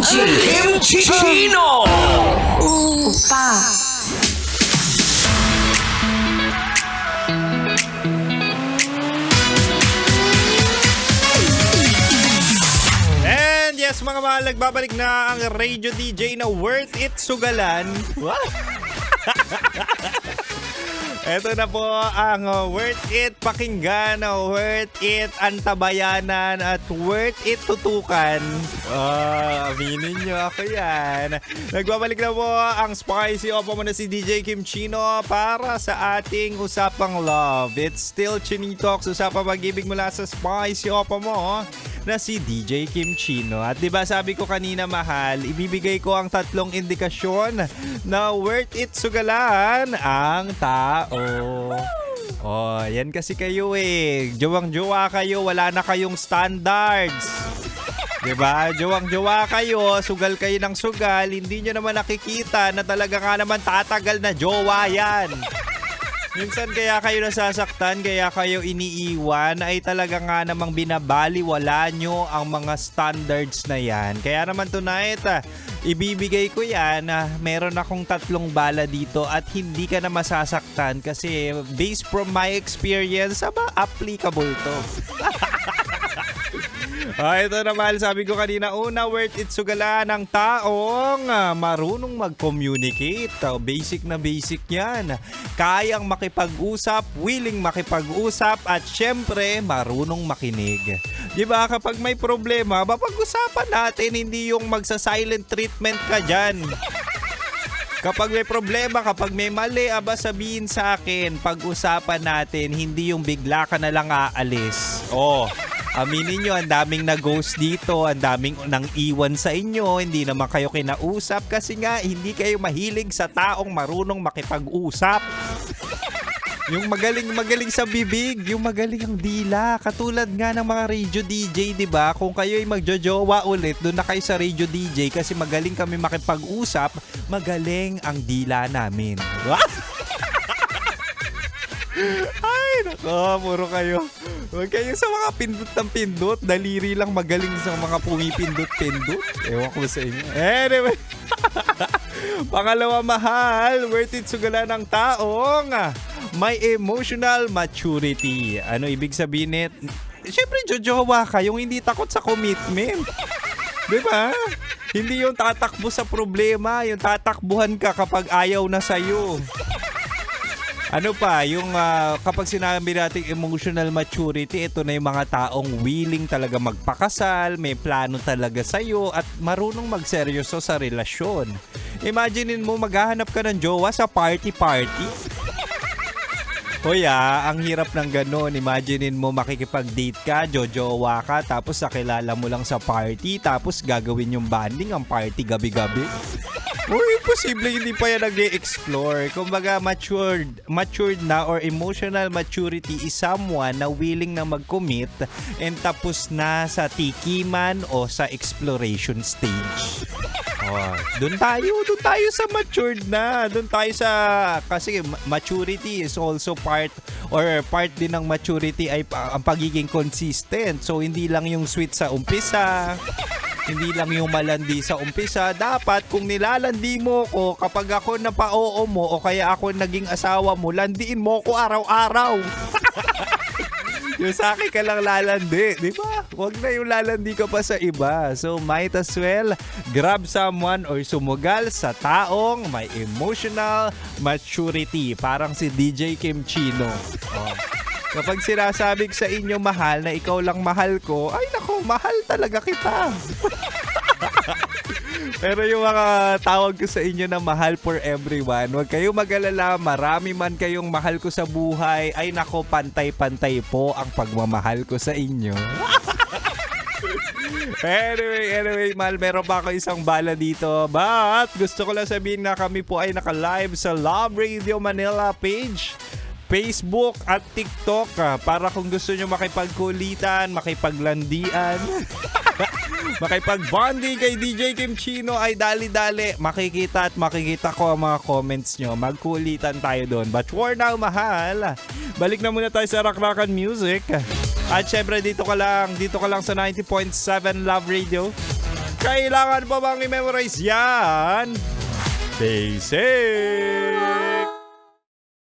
Kimchi Chino! Opa. And yes mga mahal, nagbabalik na ang Radio DJ na Worth It Sugalan. What? Ito na po ang Worth It Pakinggan, Worth It Antabayanan at Worth It Tutukan. Aminin nyo ako yan. Nagbabalik na po ang Spicy Opo mo na si DJ Kim Chino para sa ating Usapang Love. It's still Chinitox, usapang pag-ibig mula sa Spicy Opo mo na si DJ Kim Chino. At diba sabi ko kanina mahal, ibibigay ko ang 3 indikasyon na worth it sugalan ang tao. Oh, yan kasi kayo eh. Jowang-jowa kayo, wala na kayong standards. Diba? Jowang-jowa kayo, sugal kayo ng sugal, hindi nyo naman nakikita na talaga nga naman tatagal na jowa yan. Minsan kaya kayo nasasaktan, kaya kayo iniiwan, ay talaga nga namang binabaliwala nyo ang mga standards na yan. Kaya naman tonight, ibibigay ko yan. Meron akong 3 bala dito at hindi ka na masasaktan kasi based from my experience, applicable to. Ito naman, sabi ko kanina, una, worth it sugalan ng taong marunong mag-communicate. Basic na basic yan. Kayang makipag-usap, willing makipag-usap, at syempre, marunong makinig. Diba, kapag may problema, mapag-usapan natin, hindi yung magsa-silent treatment ka dyan. Kapag may problema, kapag may mali, sabihin sa akin, pag-usapan natin, hindi yung bigla ka na lang aalis. Aminin nyo, ang daming na-ghost dito, ang daming nang iwan sa inyo, hindi naman kayo kinausap kasi nga hindi kayo mahilig sa taong marunong makipag-usap. Yung magaling sa bibig, yung magaling ang dila. Katulad nga ng mga radio DJ, di ba? Kung kayo ay magjojowa ulit, doon na kayo sa radio DJ kasi magaling kami makipag-usap, magaling ang dila namin. Ay, nako, puro kayo. Huwag kayo sa mga pindot ng pindot. Daliri lang magaling sa mga pumipindot-pindot. Ewan ko sa inyo. Anyway. Pangalawa, mahal, worth it sugalan ng taong may emotional maturity. Ano ibig sabihin nito? Siyempre, jojowa ka, yung hindi takot sa commitment. Diba? Hindi yung tatakbo sa problema, yung tatakbuhan ka kapag ayaw na sa'yo. Ano pa, yung kapag sinabi natin emotional maturity, ito na yung mga taong willing talaga magpakasal, may plano talaga sa'yo, at marunong magseryoso sa relasyon. Imaginein mo, maghahanap ka ng jowa sa party-party. Ang hirap ng ganun. Imaginein mo, makikipag-date ka, jojowa ka, tapos nakilala mo lang sa party, tapos gagawin yung bonding, ang party gabi-gabi. Imposible hindi pa yan nag-e-explore. Kumbaga, matured na or emotional maturity is someone na willing na mag-commit and tapos na sa tikiman o sa exploration stage. Doon tayo sa matured na. Doon tayo sa, kasi maturity is also part din ng maturity ay ang pagiging consistent. So, hindi lang yung sweet sa umpisa, hindi lang yung malandi sa umpisa. Dapat kung nilalandi mo ko, kapag ako napa-oo mo o kaya ako naging asawa mo, landiin mo ko araw-araw. Yung sa akin ka lang lalandi, di ba? Huwag na yung lalandi ka pa sa iba. So might as well grab someone or sumugal sa taong may emotional maturity. Parang si DJ Kim Chino. Kapag sinasabi sa inyo mahal na ikaw lang mahal ko, ay nako, mahal talaga kita. Pero yung mga tawag ko sa inyo na mahal for everyone, huwag kayong mag-alala, marami man kayong mahal ko sa buhay, ay nako, pantay-pantay po ang pagmamahal ko sa inyo. Anyway, mahal, meron pa ako isang bala dito. But gusto ko lang sabihin na kami po ay naka-live sa Love Radio Manila page, Facebook at TikTok para kung gusto nyo makipagkulitan, makipaglandian, makipag-bonding kay DJ Kim Chino, ay dali-dali. Makikita ko ang mga comments nyo. Magkulitan tayo doon. But for now, mahal, balik na muna tayo sa Rakrakan Music. At syempre, dito ka lang sa 90.7 Love Radio. Kailangan pa bang i-memorize yan? Stay safe!